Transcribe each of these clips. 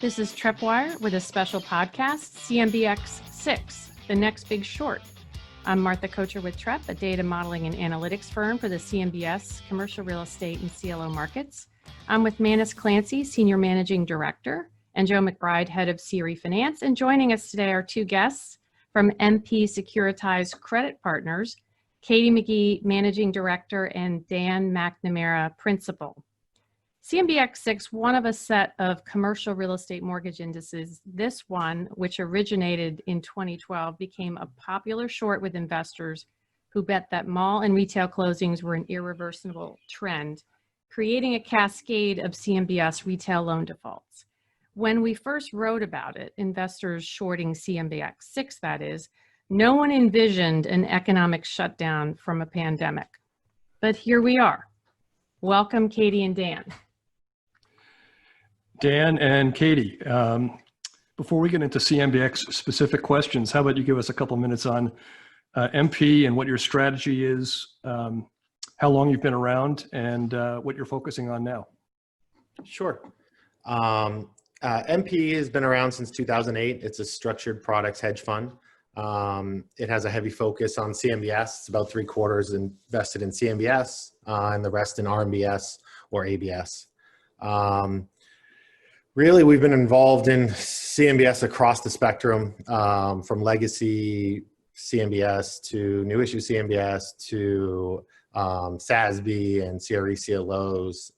This is Trepp with a special podcast, CMBX 6, The Next Big Short. I'm Martha Kocher with Trepp, a data modeling and analytics firm for the CMBS, commercial real estate and CLO markets. I'm with Manus Clancy, Senior Managing Director, and Joe McBride, Head of CRE Finance. And joining us today are two guests from MP Securitized Credit Partners, Catie McKee, Managing Director, and Dan McNamara, Principal. CMBX 6, one of a set of commercial real estate mortgage indices. This one, which originated in 2012, became a popular short with investors who bet that mall and retail closings were an irreversible trend, creating a cascade of CMBS retail loan defaults. When we first wrote about it, investors shorting CMBX 6, that is, no one envisioned an economic shutdown from a pandemic. But here we are. Welcome, Catie and Dan. Dan and Catie, before we get into CMBX specific questions, how about you give us a couple minutes on MP and what your strategy is, how long you've been around, and what you're focusing on now? Sure. MP has been around since 2008. It's a structured products hedge fund. It has a heavy focus on CMBS. It's about 3/4 invested in CMBS and the rest in RMBS or ABS. Really, we've been involved in CMBS across the spectrum, from legacy CMBS to new issue CMBS to SASB and CRE CLOs.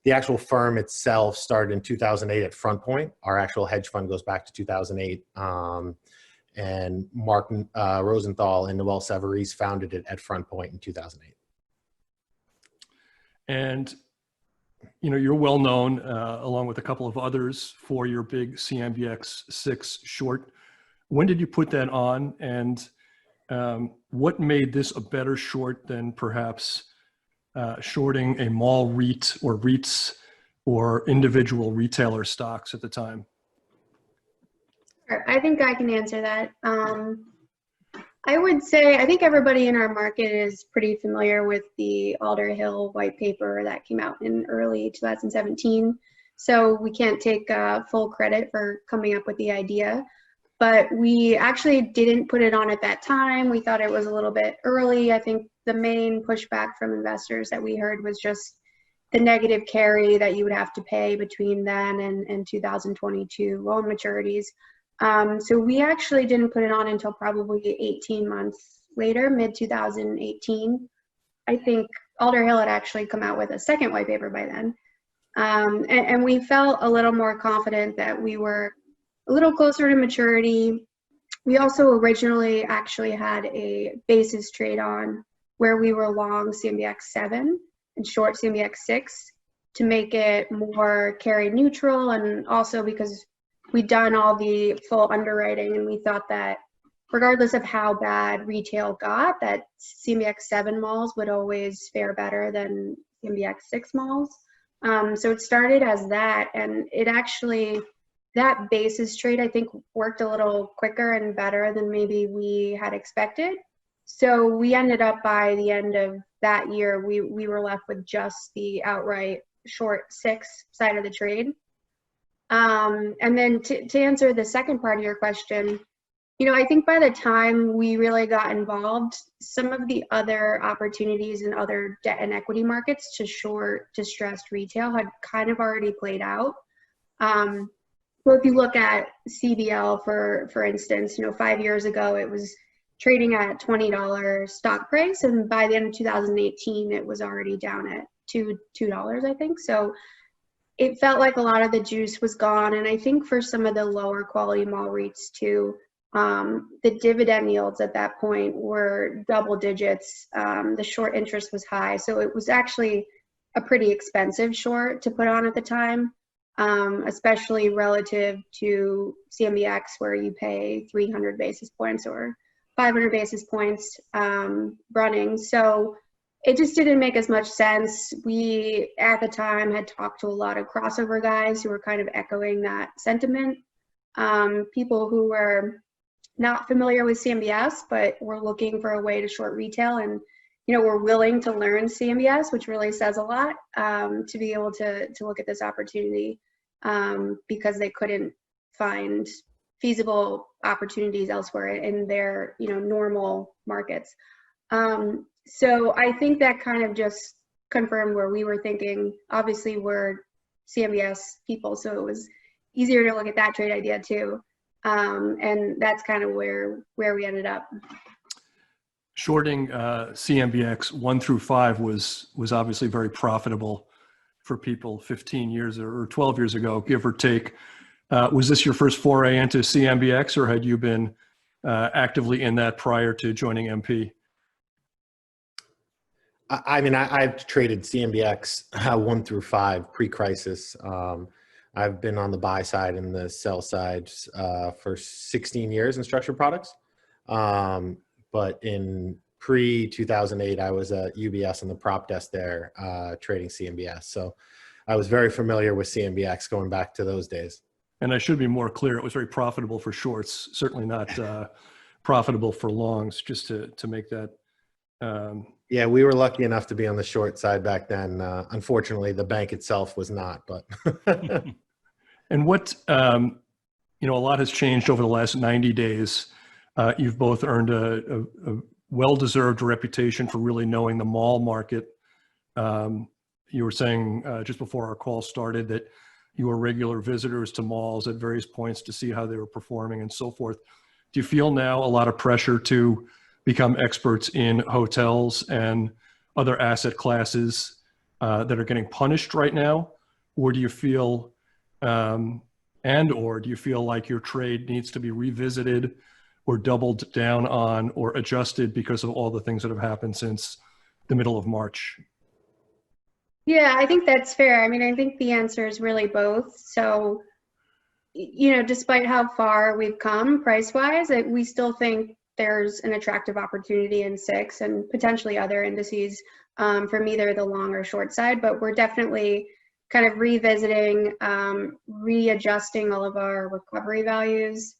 The actual firm itself started in 2008 at Front Point. Our actual hedge fund goes back to 2008. And Mark Rosenthal and Noel Severese founded it at Front Point in 2008. And you know, you're well known, along with a couple of others, for your big CMBX 6 short. When did you put that on, and what made this a better short than perhaps shorting a mall REIT or REITs or individual retailer stocks at the time? Sure. I think I can answer that. I would say, I think everybody in our market is pretty familiar with the Alder Hill white paper that came out in early 2017. So we can't take full credit for coming up with the idea, but we actually didn't put it on at that time. We thought it was a little bit early. I think the main pushback from investors that we heard was just the negative carry that you would have to pay between then and 2022 loan maturities. So we actually didn't put it on until probably 18 months later, mid-2018. I think Alder Hill had actually come out with a second white paper by then. And we felt a little more confident that we were a little closer to maturity. We also originally actually had a basis trade on where we were long CMBX 7 and short CMBX 6 to make it more carry neutral, and also because we'd done all the full underwriting and we thought that regardless of how bad retail got, that CMBX 7 malls would always fare better than CMBX 6 malls. So it started as that, and it actually, that basis trade I think worked a little quicker and better than maybe we had expected. So we ended up, by the end of that year, we were left with just the outright short 6 side of the trade. And then to answer the second part of your question, you know, I think by the time we really got involved, some of the other opportunities in other debt and equity markets to short distressed retail had kind of already played out. So if you look at CBL, for instance, you know, 5 years ago, it was trading at $20 stock price, and by the end of 2018, it was already down at $2, I think. So it felt like a lot of the juice was gone. And I think for some of the lower quality mall REITs too, the dividend yields at that point were double digits. The short interest was high. So it was actually a pretty expensive short to put on at the time, especially relative to CMBX, where you pay 300 basis points or 500 basis points running. So it just didn't make as much sense. We, at the time, had talked to a lot of crossover guys who were kind of echoing that sentiment. People who were not familiar with CMBS, but were looking for a way to short retail. And were willing to learn CMBS, which really says a lot, to be able to look at this opportunity, because they couldn't find feasible opportunities elsewhere in their normal markets. So I think that kind of just confirmed where we were thinking. Obviously, we're CMBS people, so it was easier to look at that trade idea too. And that's kind of where we ended up. Shorting CMBX 1 through 5 was obviously very profitable for people 15 years or 12 years ago, give or take. Was this your first foray into CMBX, or had you been actively in that prior to joining MP? I mean, I've traded CMBX 1 through 5 pre-crisis. I've been on the buy side and the sell side for 16 years in structured products. But in pre-2008, I was at UBS on the prop desk there trading CMBS. So I was very familiar with CMBX going back to those days. And I should be more clear, it was very profitable for shorts, certainly not profitable for longs, just to make that. Yeah, we were lucky enough to be on the short side back then. Unfortunately, the bank itself was not, but. And what, a lot has changed over the last 90 days. You've both earned a well-deserved reputation for really knowing the mall market. You were saying just before our call started that you were regular visitors to malls at various points to see how they were performing and so forth. Do you feel now a lot of pressure to become experts in hotels and other asset classes that are getting punished right now? Or do you feel, or do you feel like your trade needs to be revisited or doubled down on or adjusted because of all the things that have happened since the middle of March? Yeah, I think that's fair. I mean, I think the answer is really both. So, despite how far we've come price-wise, we still think there's an attractive opportunity in 6 and potentially other indices from either the long or short side, but we're definitely kind of revisiting, readjusting all of our recovery values.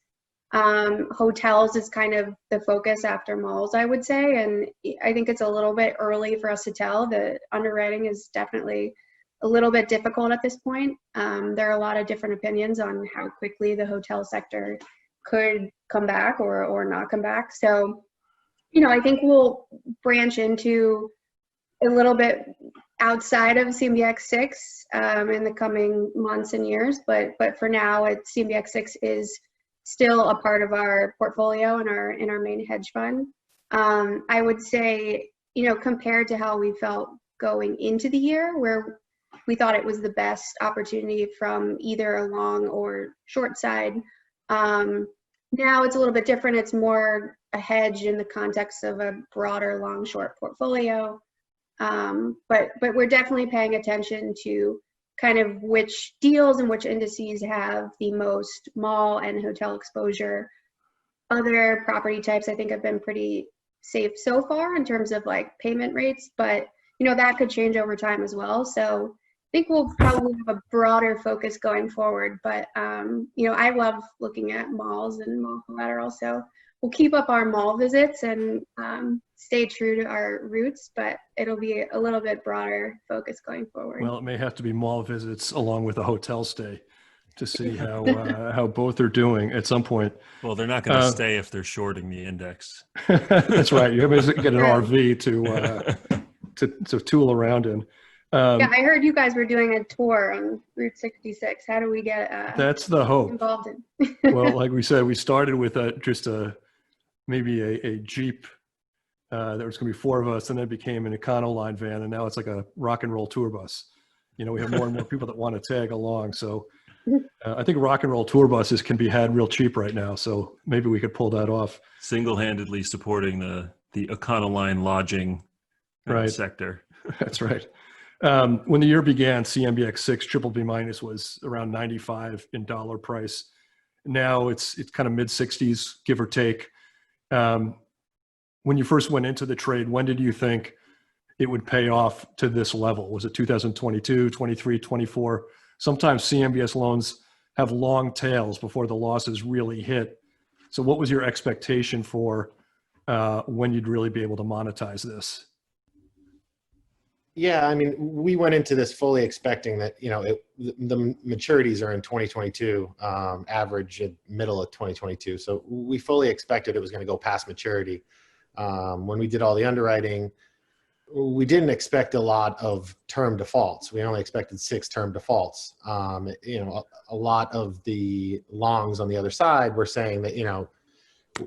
Hotels is kind of the focus after malls, I would say, and I think it's a little bit early for us to tell. The underwriting is definitely a little bit difficult at this point. There are a lot of different opinions on how quickly the hotel sector could come back or not come back. So, I think we'll branch into a little bit outside of CMBX 6 in the coming months and years, but for now, CMBX 6 is still a part of our portfolio in our main hedge fund. I would say, compared to how we felt going into the year, where we thought it was the best opportunity from either a long or short side, now it's a little bit different. It's more a hedge in the context of a broader long-short portfolio. But we're definitely paying attention to kind of which deals and which indices have the most mall and hotel exposure. Other property types I think have been pretty safe so far in terms of like payment rates, but that could change over time as well. So I think we'll probably have a broader focus going forward, but I love looking at malls and mall collateral, so we'll keep up our mall visits and stay true to our roots, but it'll be a little bit broader focus going forward. Well, it may have to be mall visits along with a hotel stay to see how both are doing at some point. Well, they're not going to stay if they're shorting the index. That's right. You have to get an RV to tool around in. Yeah, I heard you guys were doing a tour on Route 66. How do we get that's the hope involved in? Well, like we said, we started with maybe a Jeep. There was going to be 4 of us, and then it became an Econoline van, and now it's like a rock and roll tour bus. We have more and more people that want to tag along. So I think rock and roll tour buses can be had real cheap right now. So maybe we could pull that off. Single-handedly supporting the Econoline lodging sector. That's right. When the year began, CMBX 6 BBB minus was around 95 in dollar price. Now it's kind of mid 60s, give or take. When you first went into the trade, when did you think it would pay off to this level? Was it 2022, 23, 24? Sometimes CMBS loans have long tails before the losses really hit. So what was your expectation for when you'd really be able to monetize this? Yeah, I mean, we went into this fully expecting that, the maturities are in 2022, average at middle of 2022. So we fully expected it was going to go past maturity. When we did all the underwriting, we didn't expect a lot of term defaults. We only expected 6 term defaults. A lot of the longs on the other side were saying that,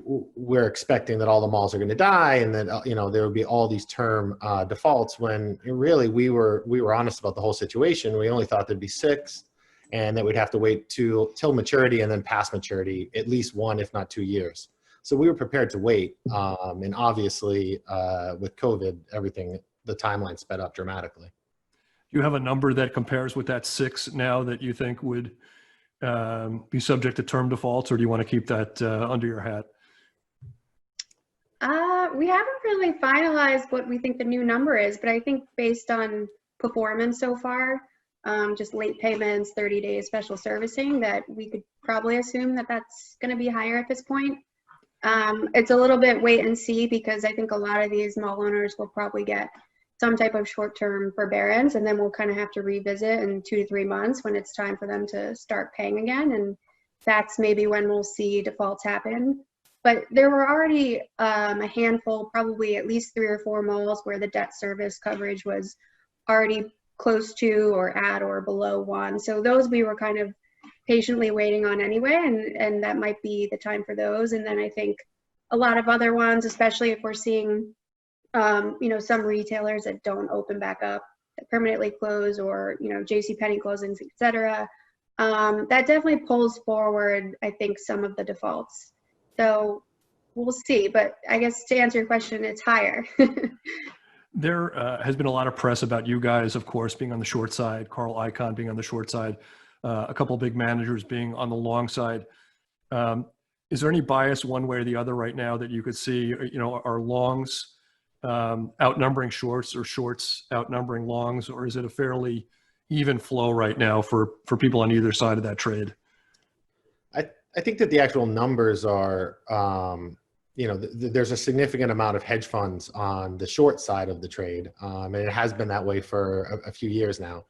we're expecting that all the malls are going to die and that, there would be all these term defaults, when really we were honest about the whole situation. We only thought there'd be 6 and that we'd have to wait till maturity and then past maturity, at least 1, if not 2 years. So we were prepared to wait. And obviously with COVID, the timeline sped up dramatically. Do you have a number that compares with that 6 now that you think would be subject to term defaults, or do you want to keep that under your hat? We haven't really finalized what we think the new number is, but I think based on performance so far, just late payments, 30 days special servicing, that we could probably assume that that's going to be higher at this point. It's a little bit wait and see, because I think a lot of these mall owners will probably get some type of short-term forbearance, and then we'll kind of have to revisit in 2 to 3 months when it's time for them to start paying again. And that's maybe when we'll see defaults happen. But there were already a handful, probably at least 3 or 4 malls where the debt service coverage was already close to or at or below 1. So those we were kind of patiently waiting on anyway, and that might be the time for those. And then I think a lot of other ones, especially if we're seeing some retailers that don't open back up, that permanently close, or JCPenney closings, etc. That definitely pulls forward, I think, some of the defaults. So we'll see, but I guess to answer your question, it's higher. There has been a lot of press about you guys, of course, being on the short side, Carl Icahn being on the short side, a couple of big managers being on the long side. Is there any bias one way or the other right now that you could see, are longs outnumbering shorts or shorts outnumbering longs, or is it a fairly even flow right now for people on either side of that trade? I think that the actual numbers are, there's a significant amount of hedge funds on the short side of the trade. And it has been that way for a few years now.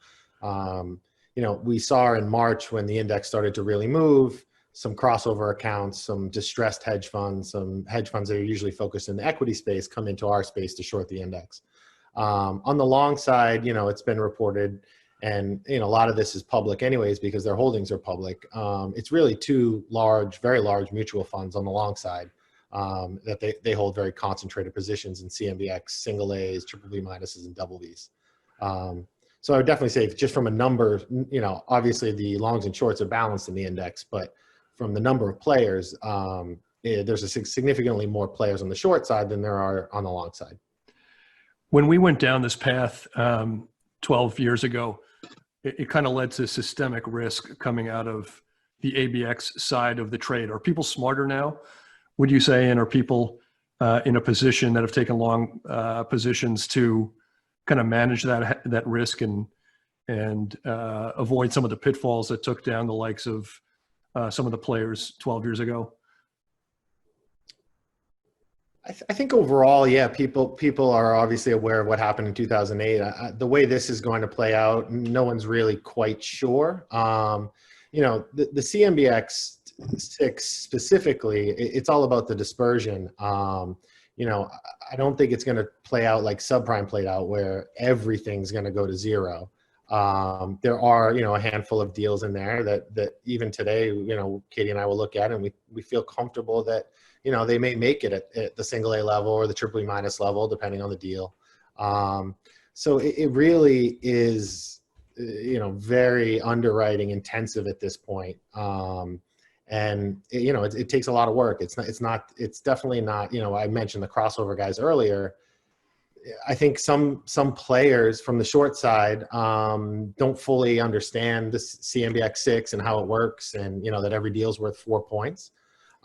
We saw in March, when the index started to really move, some crossover accounts, some distressed hedge funds, some hedge funds that are usually focused in the equity space come into our space to short the index. On the long side, it's been reported, and a lot of this is public anyways because their holdings are public. It's really 2 very large mutual funds on the long side that they hold very concentrated positions in CMBX, single A's, triple B minuses, and double B's. So I would definitely say, just from a number, obviously the longs and shorts are balanced in the index, but from the number of players, there's significantly more players on the short side than there are on the long side. When we went down this path 12 years ago, it kind of led to systemic risk coming out of the ABX side of the trade. Are people smarter now, would you say, and are people in a position that have taken long positions to kind of manage that risk and avoid some of the pitfalls that took down the likes of some of the players 12 years ago? I think overall, yeah, people are obviously aware of what happened in 2008. The way this is going to play out, no one's really quite sure. The CMBX 6 specifically, it's all about the dispersion. I don't think it's going to play out like subprime played out, where everything's going to go to 0. There are, a handful of deals in there that even today, Catie and I will look at, and we feel comfortable that, they may make it at the single A level or the triple E minus level, depending on the deal. So it really is, very underwriting intensive at this point. And it takes a lot of work. It's definitely not, I mentioned the crossover guys earlier. I think some players from the short side don't fully understand the CMBX 6 and how it works, and that every deal is worth 4 points,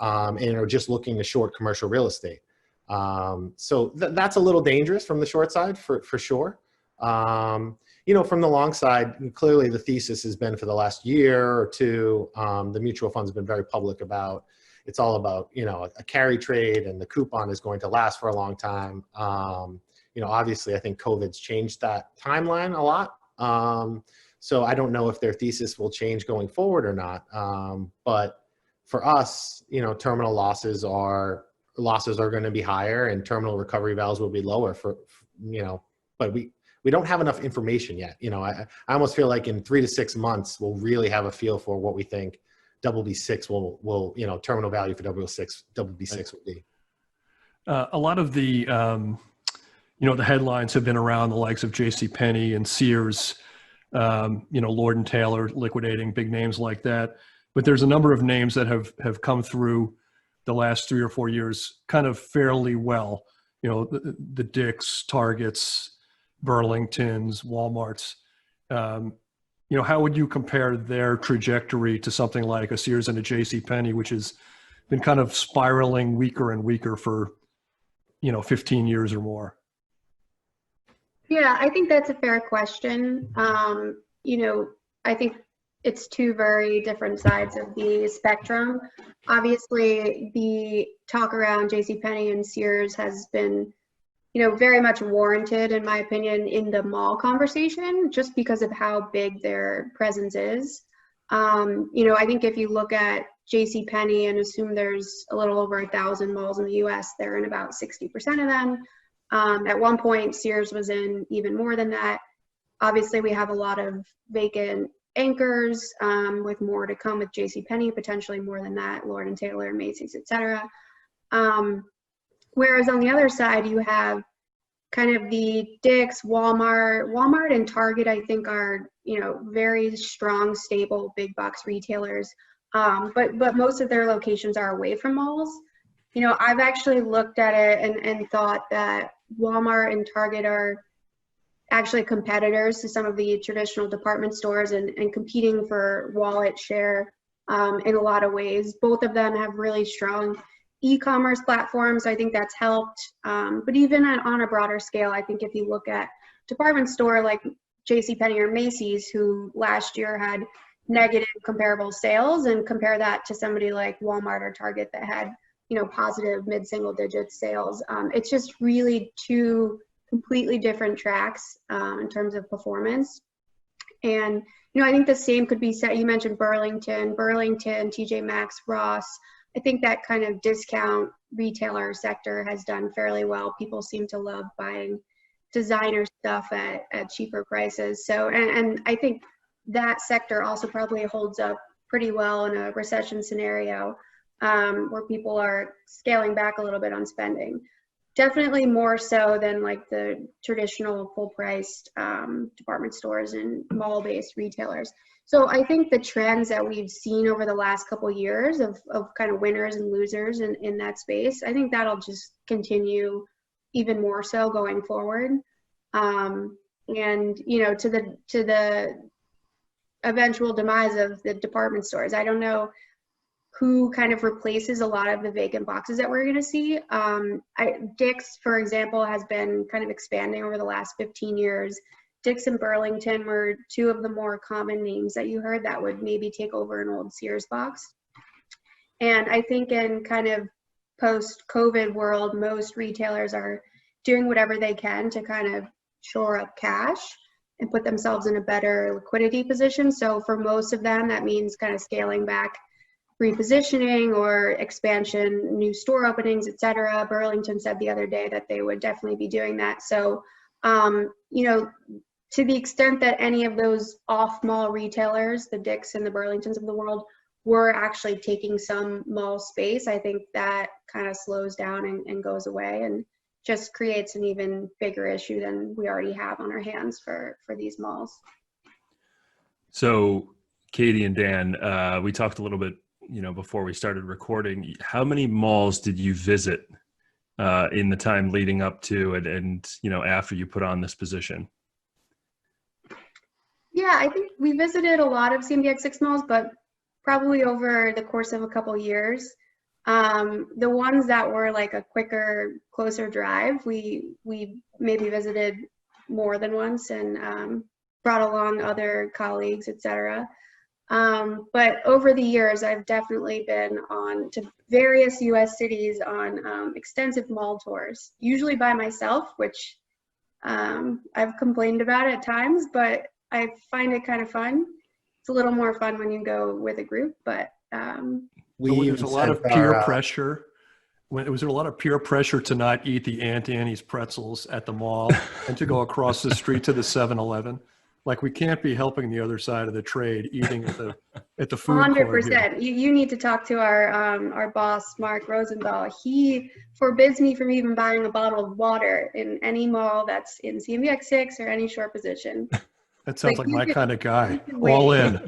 and are just looking to short commercial real estate. So that's a little dangerous from the short side for sure. From the long side, clearly the thesis has been for the last year or 2, the mutual funds have been very public about, it's all about, a carry trade, and the coupon is going to last for a long time. obviously I think COVID's changed that timeline a lot. So I don't know if their thesis will change going forward or not. But for us, terminal losses are going to be higher and terminal recovery values will be lower but we don't have enough information yet. I almost feel like in 3 to 6 months, we'll really have a feel for what we think BB6 will terminal value for BB6 will be. A lot of the, the headlines have been around the likes of JCPenney and Sears, Lord & Taylor liquidating, big names like that. But there's a number of names that have come through the last 3 or 4 years kind of fairly well. The Dick's, Targets, Burlingtons, Walmarts. How would you compare their trajectory to something like a Sears and a JCPenney, which has been kind of spiraling weaker and weaker for 15 years or more? Yeah, I think that's a fair question. I think it's two very different sides of the spectrum. Obviously, the talk around JCPenney and Sears has been, very much warranted, in my opinion, in the mall conversation, just because of how big their presence is. I think if you look at JCPenney and assume there's a little over 1,000 malls in the US, they're in about 60% of them. At one point, Sears was in even more than that. Obviously, we have a lot of vacant anchors, with more to come with JCPenney, potentially more than that, Lord & Taylor, Macy's, etc. Whereas on the other side, you have kind of the Dick's, Walmart and Target, I think are, very strong, stable, big box retailers. But most of their locations are away from malls. I've actually looked at it and thought that Walmart and Target are actually competitors to some of the traditional department stores and competing for wallet share in a lot of ways. Both of them have really strong e-commerce platforms. I think that's helped. But even on a broader scale, I think if you look at department store like JCPenney or Macy's, who last year had negative comparable sales, and compare that to somebody like Walmart or Target that had, positive mid-single digit sales. It's just really two completely different tracks in terms of performance. And, I think the same could be said. You mentioned Burlington, TJ Maxx, Ross. I think that kind of discount retailer sector has done fairly well. People seem to love buying designer stuff at cheaper prices. So, and I think that sector also probably holds up pretty well in a recession scenario, where people are scaling back a little bit on spending. Definitely more so than like the traditional full-priced department stores and mall-based retailers. So I think the trends that we've seen over the last couple of years of kind of winners and losers in that space, I think that'll just continue even more so going forward. And, to the eventual demise of the department stores, I don't know who kind of replaces a lot of the vacant boxes that we're going to see. Dick's, for example, has been kind of expanding over the last 15 years. Dick's and Burlington were two of the more common names that you heard that would maybe take over an old Sears box. And I think in kind of post-COVID world, most retailers are doing whatever they can to kind of shore up cash and put themselves in a better liquidity position. So for most of them, that means kind of scaling back repositioning or expansion, new store openings, etc. Burlington said the other day that they would definitely be doing that. So, to the extent that any of those off-mall retailers, the Dick's and the Burlingtons of the world, were actually taking some mall space, I think that kind of slows down and goes away and just creates an even bigger issue than we already have on our hands for these malls. So, Catie and Dan, we talked a little bit, before we started recording. How many malls did you visit in the time leading up to it and after you put on this position? Yeah, I think we visited a lot of CMBX 6 malls, but probably over the course of a couple years. The ones that were like a quicker, closer drive, we maybe visited more than once and brought along other colleagues, etc. But over the years, I've definitely been on to various US cities on extensive mall tours, usually by myself, which I've complained about it at times, but I find it kind of fun. It's a little more fun when you go with a group, but So when there's a lot of peer pressure. Was there a lot of peer pressure to not eat the Aunt Annie's pretzels at the mall and to go across the street to the 7-Eleven? Like, we can't be helping the other side of the trade eating at the food court here. 100%. You need to talk to our boss, Mark Rosenthal. He forbids me from even buying a bottle of water in any mall that's in CMBX 6 or any short position. That sounds like my kind of guy. All in.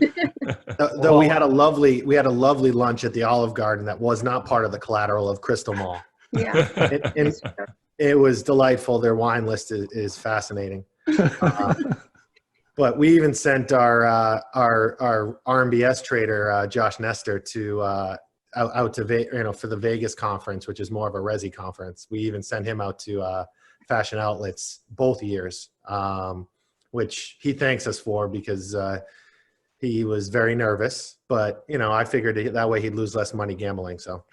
Though we had a lovely lunch at the Olive Garden that was not part of the collateral of Crystal Mall. Yeah. It was delightful. Their wine list is fascinating. But we even sent our RMBS trader, Josh Nestor, to out to for the Vegas conference, which is more of a resi conference. We even sent him out to Fashion Outlets both years, which he thanks us for because he was very nervous. But I figured that way he'd lose less money gambling. So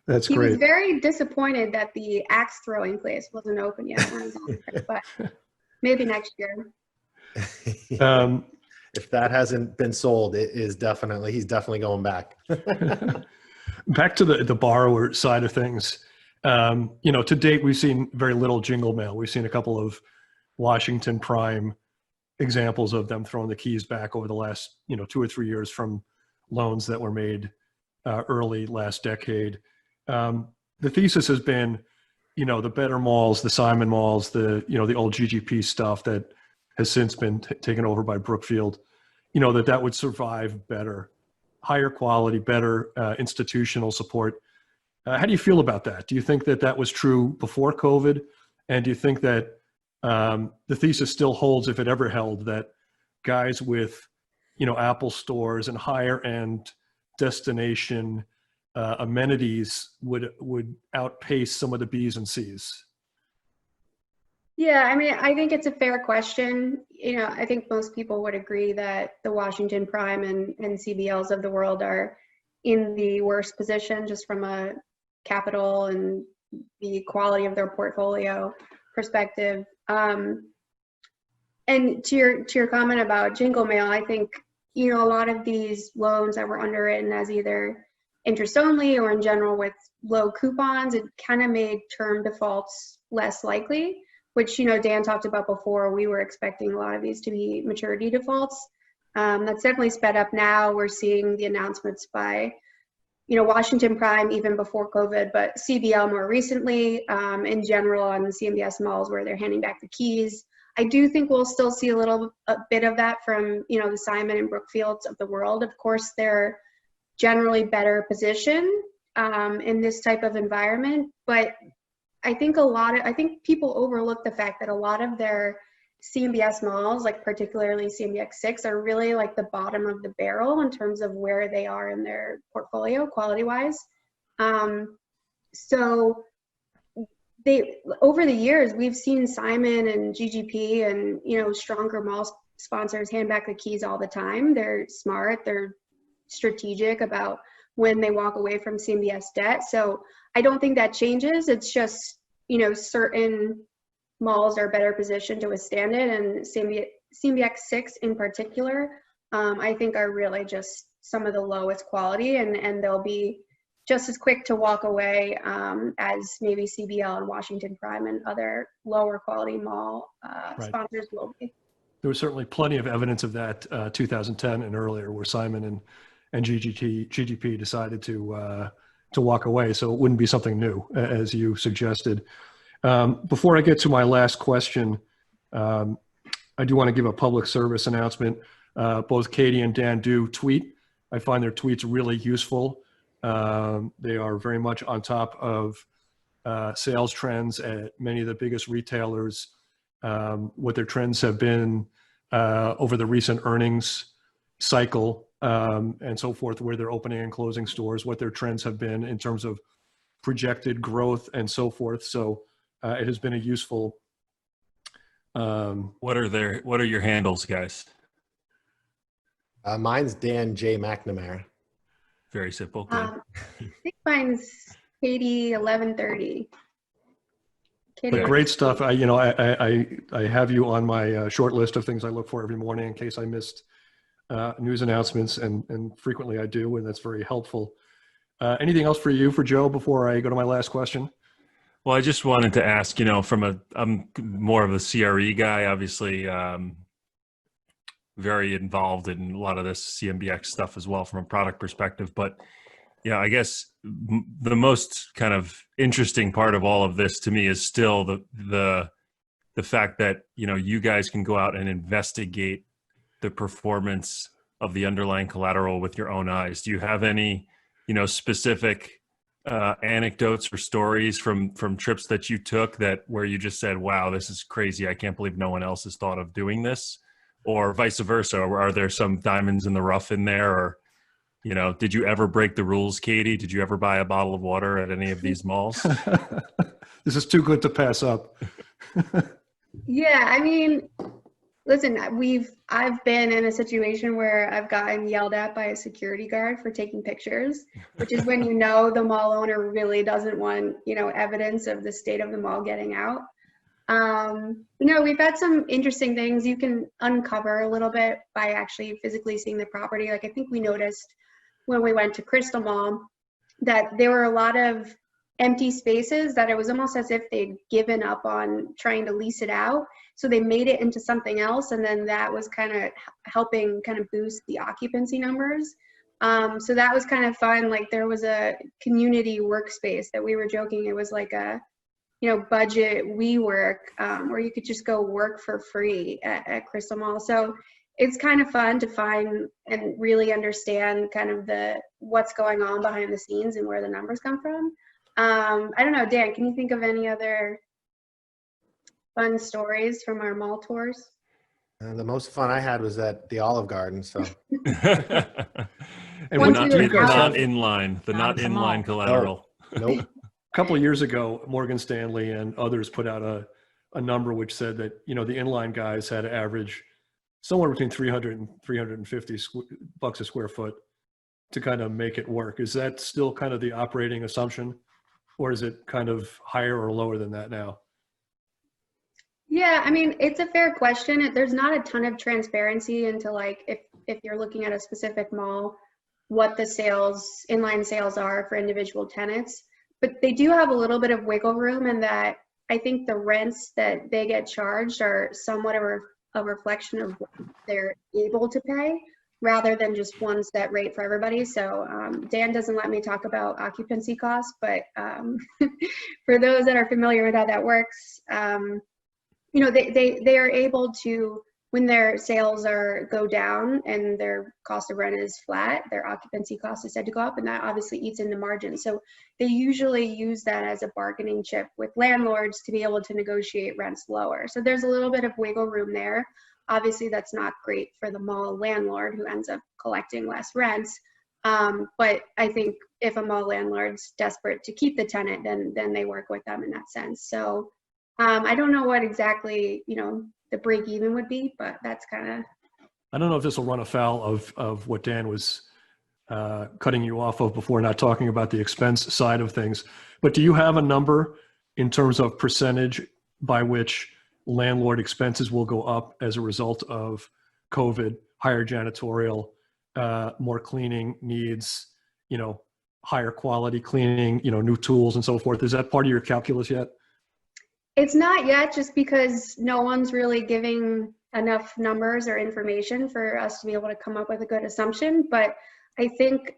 that's he great. He was very disappointed that the axe throwing place wasn't open yet when he was on there, but maybe next year. If that hasn't been sold, he's definitely going back. Back to the borrower side of things. To date, we've seen very little jingle mail. We've seen a couple of Washington Prime examples of them throwing the keys back over the last 2 or 3 years from loans that were made early last decade. The thesis has been, the better malls, the Simon malls, the old GGP stuff that has since been taken over by Brookfield, that would survive better, higher quality, better institutional support. How do you feel about that? Do you think that was true before COVID? And do you think that the thesis still holds, if it ever held, that guys with, Apple stores and higher end destination amenities would outpace some of the B's and C's? Yeah, I think it's a fair question. I think most people would agree that the Washington Prime and CBLs of the world are in the worst position just from a capital and the quality of their portfolio perspective. And to your comment about jingle mail, I think, a lot of these loans that were underwritten as either interest only or in general with low coupons, it kind of made term defaults less likely, which, Dan talked about before. We were expecting a lot of these to be maturity defaults. That's definitely sped up now. We're seeing the announcements by, Washington Prime even before COVID, but CBL more recently, in general on the CMBS malls where they're handing back the keys. I do think we'll still see a bit of that from, the Simon and Brookfields of the world. Of course, they're generally better positioned in this type of environment, but I think people overlook the fact that a lot of their CMBS malls, like particularly CMBX 6, are really like the bottom of the barrel in terms of where they are in their portfolio quality-wise. So over the years, we've seen Simon and GGP and, stronger mall sponsors hand back the keys all the time. They're smart, they're strategic about when they walk away from CMBS debt. So I don't think that changes. It's just, certain malls are better positioned to withstand it. And CMBX 6 in particular, I think are really just some of the lowest quality, and they'll be just as quick to walk away as maybe CBL and Washington Prime and other lower quality mall sponsors will be. There was certainly plenty of evidence of that 2010 and earlier, where Simon and GGP decided to walk away. So it wouldn't be something new, as you suggested. Before I get to my last question, I do want to give a public service announcement. Both Catie and Dan do tweet. I find their tweets really useful. They are very much on top of sales trends at many of the biggest retailers, what their trends have been over the recent earnings cycle, and so forth, where they're opening and closing stores, what their trends have been in terms of projected growth and so forth. So it has been a useful. What are your handles, guys? Mine's Dan J. McNamara. Very simple. I think mine's Catie 1130. Catie, But great stuff. I have you on my short list of things I look for every morning in case I missed news announcements, and frequently I do, and that's very helpful. Anything else for you, for Joe, before I go to my last question? Well, I just wanted to ask, I'm more of a CRE guy, obviously, very involved in a lot of this CMBX stuff as well from a product perspective. But yeah, I guess the most kind of interesting part of all of this to me is still the fact that, you guys can go out and investigate the performance of the underlying collateral with your own eyes. Do you have any, specific anecdotes or stories from trips that you took where you just said, wow, this is crazy, I can't believe no one else has thought of doing this? Or vice versa? Are there some diamonds in the rough in there? Or, did you ever break the rules, Catie? Did you ever buy a bottle of water at any of these malls? This is too good to pass up. Yeah, I mean, listen, I've been in a situation where I've gotten yelled at by a security guard for taking pictures, which is when the mall owner really doesn't want, evidence of the state of the mall getting out. We've had some interesting things you can uncover a little bit by actually physically seeing the property. Like, I think we noticed when we went to Crystal Mall that there were a lot of empty spaces that it was almost as if they'd given up on trying to lease it out. So they made it into something else. And then that was kind of helping kind of boost the occupancy numbers. So that was kind of fun. Like, there was a community workspace that we were joking. It was like a, budget WeWork, where you could just go work for free at Crystal Mall. So it's kind of fun to find and really understand kind of what's going on behind the scenes and where the numbers come from. I don't know, Dan, can you think of any other fun stories from our mall tours? The most fun I had was at the Olive Garden. So, And Once what we do were you guys out- have? the not at the mall. inline collateral. nope. A couple of years ago, Morgan Stanley and others put out a number which said that, the inline guys had to average somewhere between 300 and 350 bucks a square foot to kind of make it work. Is that still kind of the operating assumption, or is it kind of higher or lower than that now? Yeah, I mean, it's a fair question. There's not a ton of transparency into, like, if you're looking at a specific mall, what the inline sales are for individual tenants. But they do have a little bit of wiggle room in that I think the rents that they get charged are somewhat of a reflection of what they're able to pay, rather than just one set rate for everybody. So Dan doesn't let me talk about occupancy costs, but for those that are familiar with how that works, they are able to, when their sales go down and their cost of rent is flat, their occupancy cost is said to go up, and that obviously eats into margin. So they usually use that as a bargaining chip with landlords to be able to negotiate rents lower. So there's a little bit of wiggle room there. Obviously, that's not great for the mall landlord who ends up collecting less rents. But I think if a mall landlord's desperate to keep the tenant, then they work with them in that sense. So I don't know what exactly, the break even would be, but that's kind of. I don't know if this will run afoul of what Dan was cutting you off of before, not talking about the expense side of things, but do you have a number in terms of percentage by which landlord expenses will go up as a result of COVID, higher janitorial, more cleaning needs, higher quality cleaning, new tools and so forth? Is that part of your calculus yet? It's not yet, just because no one's really giving enough numbers or information for us to be able to come up with a good assumption. But I think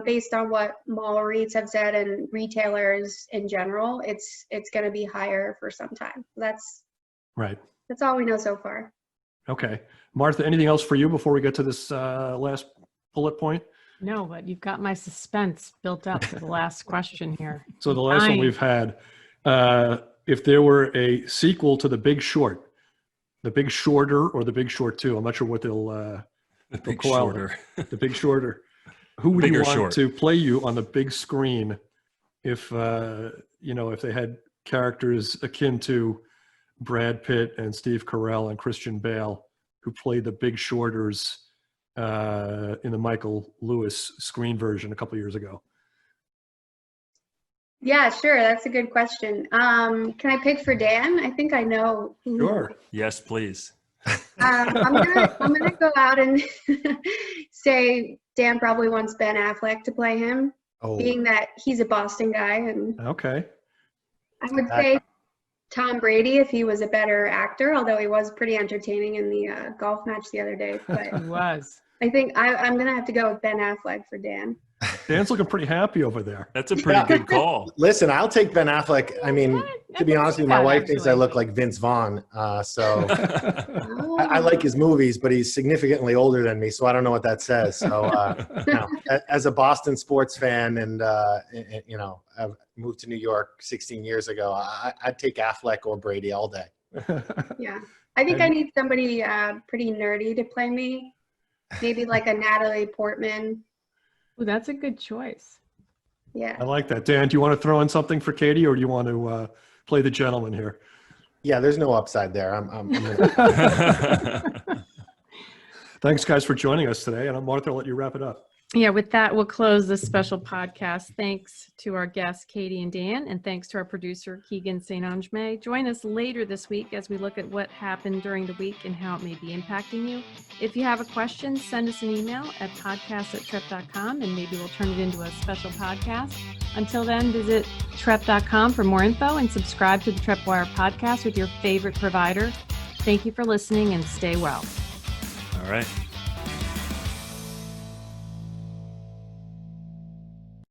based on what mall REITs have said and retailers in general, it's going to be higher for some time. That's Right. That's all we know so far. Okay. Martha, anything else for you before we get to this last bullet point? No, but you've got my suspense built up for the last question here. So the last one we've had, if there were a sequel to The Big Short, The Big Shorter or The Big Short 2, I'm not sure what they'll Big call Shorter. it. The Big Shorter. Who would Bigger you want Short. to play you on the big screen if, if they had characters akin to Brad Pitt and Steve Carell and Christian Bale, who played the Big Shorters in the Michael Lewis screen version a couple years ago? Yeah, sure. That's a good question. Can I pick for Dan? I think I know. Sure. Yes, please. I'm gonna go out and say Dan probably wants Ben Affleck to play him, Oh, being that he's a Boston guy, and Okay. I would say Tom Brady if he was a better actor, although he was pretty entertaining in the golf match the other day. But He was. I think I'm gonna have to go with Ben Affleck for Dan. Dan's looking pretty happy over there. That's a pretty good call. listen, I'll take Ben Affleck. I mean, to be honest with you, my wife thinks I look like Vince Vaughn. So I like his movies, but he's significantly older than me, so I don't know what that says. So, as a Boston sports fan, and I've moved to New York 16 years ago, I'd take Affleck or Brady all day. Yeah, I think I need somebody pretty nerdy to play me. Maybe like a Natalie Portman. Ooh, that's a good choice. Yeah. I like that. Dan, do you want to throw in something for Catie, or do you want to play the gentleman here? Yeah, there's no upside there. I'm Thanks, guys, for joining us today. And Martha, I'll let you wrap it up. Yeah, with that, we'll close this special podcast. Thanks to our guests, Catie and Dan, and thanks to our producer, Keegan St. Ange. Join us later this week as we look at what happened during the week and how it may be impacting you. If you have a question, send us an email at podcast@trepp.com, and maybe we'll turn it into a special podcast. Until then, visit trepp.com for more info and subscribe to the Trepp Wire podcast with your favorite provider. Thank you for listening and stay well. All right.